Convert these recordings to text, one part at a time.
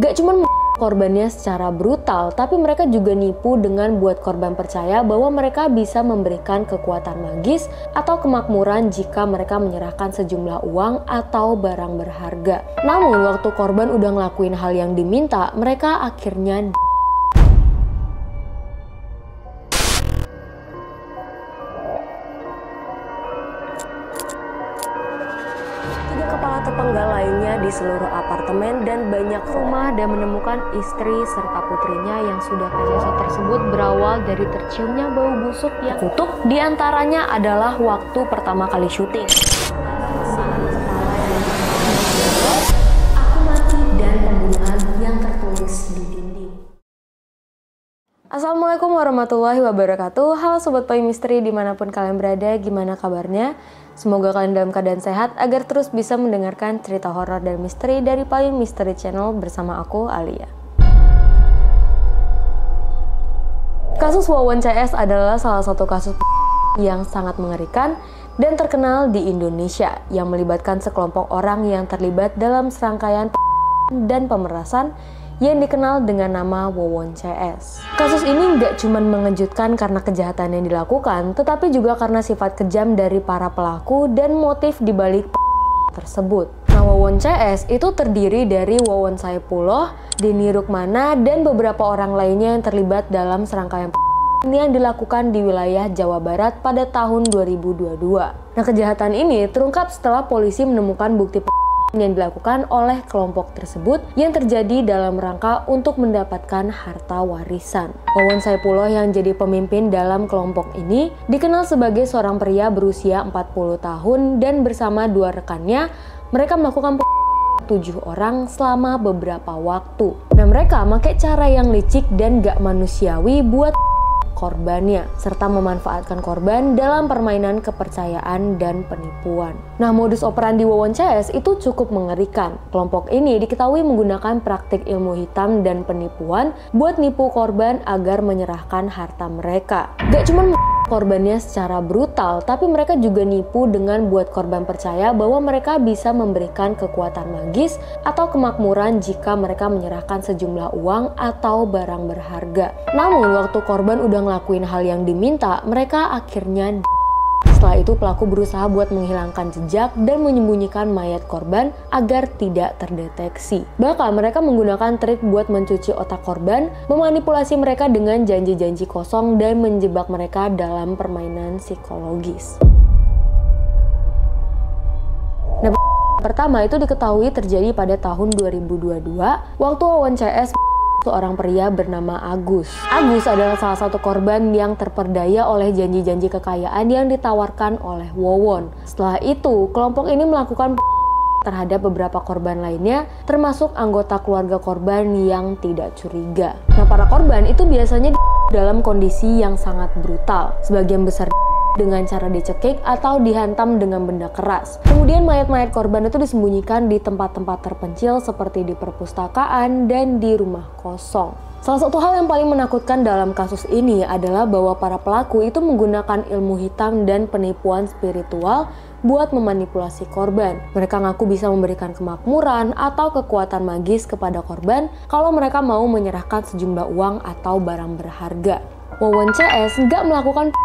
Gak cuma korbannya secara brutal, tapi mereka juga nipu dengan buat korban percaya bahwa mereka bisa memberikan kekuatan magis atau kemakmuran jika mereka menyerahkan sejumlah uang atau barang berharga. Namun waktu korban udah ngelakuin hal yang diminta, mereka akhirnya kepala terpenggal lainnya di seluruh apartemen dan banyak rumah dan menemukan istri serta putrinya yang sudah tewas tersebut berawal dari terciumnya bau busuk yang tutup. Di antaranya adalah waktu pertama kali syuting. Aku mati dan pembunuhan yang tertulis di dinding. Assalamualaikum warahmatullahi wabarakatuh. Halo Sobat Payung Misteri dimanapun kalian berada, gimana kabarnya? Semoga kalian dalam keadaan sehat agar terus bisa mendengarkan cerita horor dan misteri dari Payung Misteri Channel bersama aku, Alia. Kasus Wawon CS adalah salah satu kasus yang sangat mengerikan dan terkenal di Indonesia yang melibatkan sekelompok orang yang terlibat dalam serangkaian dan pemerasan yang dikenal dengan nama Wawon CS. Kasus ini nggak cuma mengejutkan karena kejahatan yang dilakukan, tetapi juga karena sifat kejam dari para pelaku dan motif dibalik tersebut. Nah, Wawon CS itu terdiri dari Wawon Saipulloh, Denny Rukmana, dan beberapa orang lainnya yang terlibat dalam serangkaian yang dilakukan di wilayah Jawa Barat pada tahun 2022. Nah, kejahatan ini terungkap setelah polisi menemukan bukti yang dilakukan oleh kelompok tersebut yang terjadi dalam rangka untuk mendapatkan harta warisan. Wawon Saipulloh yang jadi pemimpin dalam kelompok ini dikenal sebagai seorang pria berusia 40 tahun dan bersama dua rekannya mereka melakukan 7 orang selama beberapa waktu. Nah, mereka pakai cara yang licik dan gak manusiawi buat korbannya, serta memanfaatkan korban dalam permainan kepercayaan dan penipuan. Nah, modus operandi Wawon CS itu cukup mengerikan. Kelompok ini diketahui menggunakan praktik ilmu hitam dan penipuan buat nipu korban agar menyerahkan harta mereka. Gak cuma korbannya secara brutal, tapi mereka juga nipu dengan buat korban percaya bahwa mereka bisa memberikan kekuatan magis atau kemakmuran jika mereka menyerahkan sejumlah uang atau barang berharga. Namun waktu korban udah ngelakuin hal yang diminta, mereka akhirnya setelah itu pelaku berusaha buat menghilangkan jejak dan menyembunyikan mayat korban agar tidak terdeteksi. Bahkan mereka menggunakan trik buat mencuci otak korban, memanipulasi mereka dengan janji-janji kosong dan menjebak mereka dalam permainan psikologis. Nah, pertama itu diketahui terjadi pada tahun 2022 waktu Wawon CS seorang pria bernama Agus. Agus adalah salah satu korban yang terperdaya oleh janji-janji kekayaan yang ditawarkan oleh Wawon. Setelah itu, kelompok ini melakukan terhadap beberapa korban lainnya, termasuk anggota keluarga korban yang tidak curiga. Nah, para korban itu biasanya dalam kondisi yang sangat brutal. Sebagian besar dengan cara dicekik atau dihantam dengan benda keras. Kemudian mayat-mayat korban itu disembunyikan di tempat-tempat terpencil seperti di perpustakaan dan di rumah kosong. Salah satu hal yang paling menakutkan dalam kasus ini adalah bahwa para pelaku itu menggunakan ilmu hitam dan penipuan spiritual buat memanipulasi korban. Mereka ngaku bisa memberikan kemakmuran atau kekuatan magis kepada korban kalau mereka mau menyerahkan sejumlah uang atau barang berharga. Wawon CS nggak melakukan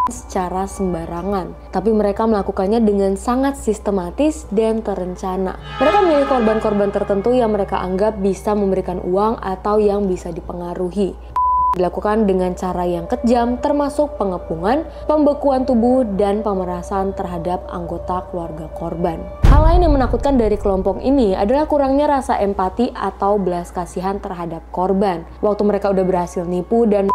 secara sembarangan, tapi mereka melakukannya dengan sangat sistematis dan terencana. Mereka memilih korban-korban tertentu yang mereka anggap bisa memberikan uang atau yang bisa dipengaruhi. Dilakukan dengan cara yang kejam, termasuk pengepungan, pembekuan tubuh, dan pemerasan terhadap anggota keluarga korban. Hal lain yang menakutkan dari kelompok ini adalah kurangnya rasa empati atau belas kasihan terhadap korban. Waktu mereka udah berhasil nipu dan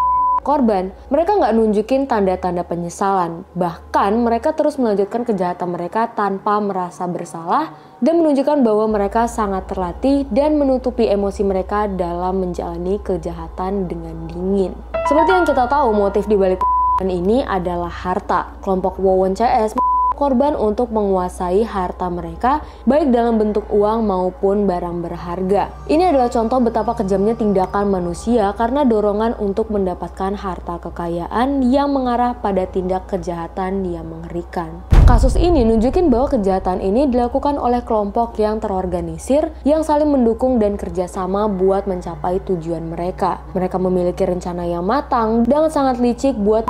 korban, mereka nggak nunjukin tanda-tanda penyesalan. Bahkan mereka terus melanjutkan kejahatan mereka tanpa merasa bersalah dan menunjukkan bahwa mereka sangat terlatih dan menutupi emosi mereka dalam menjalani kejahatan dengan dingin. Seperti yang kita tahu, motif dibalik ini adalah harta. Kelompok Wawon CS korban untuk menguasai harta mereka, baik dalam bentuk uang maupun barang berharga. Ini adalah contoh betapa kejamnya tindakan manusia karena dorongan untuk mendapatkan harta kekayaan yang mengarah pada tindak kejahatan yang mengerikan. Kasus ini nunjukin bahwa kejahatan ini dilakukan oleh kelompok yang terorganisir, yang saling mendukung dan kerjasama buat mencapai tujuan mereka. Mereka memiliki rencana yang matang dan sangat licik buat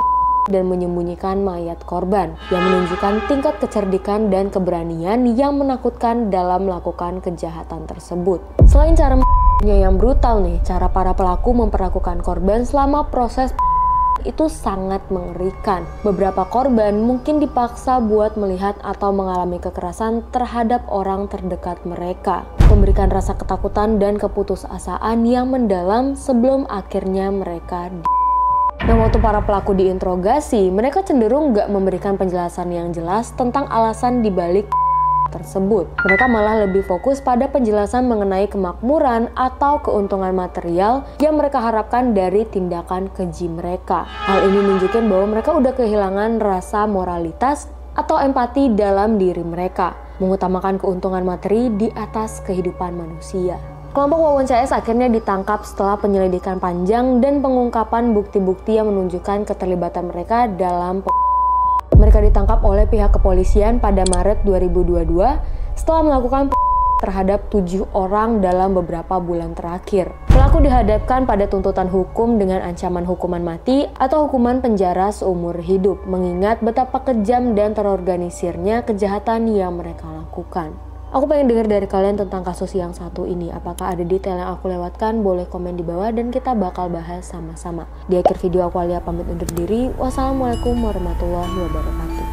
dan menyembunyikan mayat korban, yang menunjukkan tingkat kecerdikan dan keberanian yang menakutkan dalam melakukan kejahatan tersebut. Selain cara yang brutal nih, cara para pelaku memperlakukan korban selama proses itu sangat mengerikan. Beberapa korban mungkin dipaksa buat melihat atau mengalami kekerasan terhadap orang terdekat mereka, memberikan rasa ketakutan dan keputusasaan yang mendalam sebelum akhirnya mereka Nah, waktu para pelaku diinterogasi, mereka cenderung nggak memberikan penjelasan yang jelas tentang alasan dibalik tersebut. Mereka malah lebih fokus pada penjelasan mengenai kemakmuran atau keuntungan material yang mereka harapkan dari tindakan keji mereka. Hal ini menunjukkan bahwa mereka udah kehilangan rasa moralitas atau empati dalam diri mereka, mengutamakan keuntungan materi di atas kehidupan manusia. Kelompok Wawon CS akhirnya ditangkap setelah penyelidikan panjang dan pengungkapan bukti-bukti yang menunjukkan keterlibatan mereka dalam Mereka ditangkap oleh pihak kepolisian pada Maret 2022 setelah melakukan terhadap 7 orang dalam beberapa bulan terakhir. Pelaku dihadapkan pada tuntutan hukum dengan ancaman hukuman mati atau hukuman penjara seumur hidup, mengingat betapa kejam dan terorganisirnya kejahatan yang mereka lakukan. Aku pengen dengar dari kalian tentang kasus yang satu ini. Apakah ada detail yang aku lewatkan? Boleh komen di bawah dan kita bakal bahas sama-sama. Di akhir video aku Alia pamit undur diri. Wassalamualaikum warahmatullahi wabarakatuh.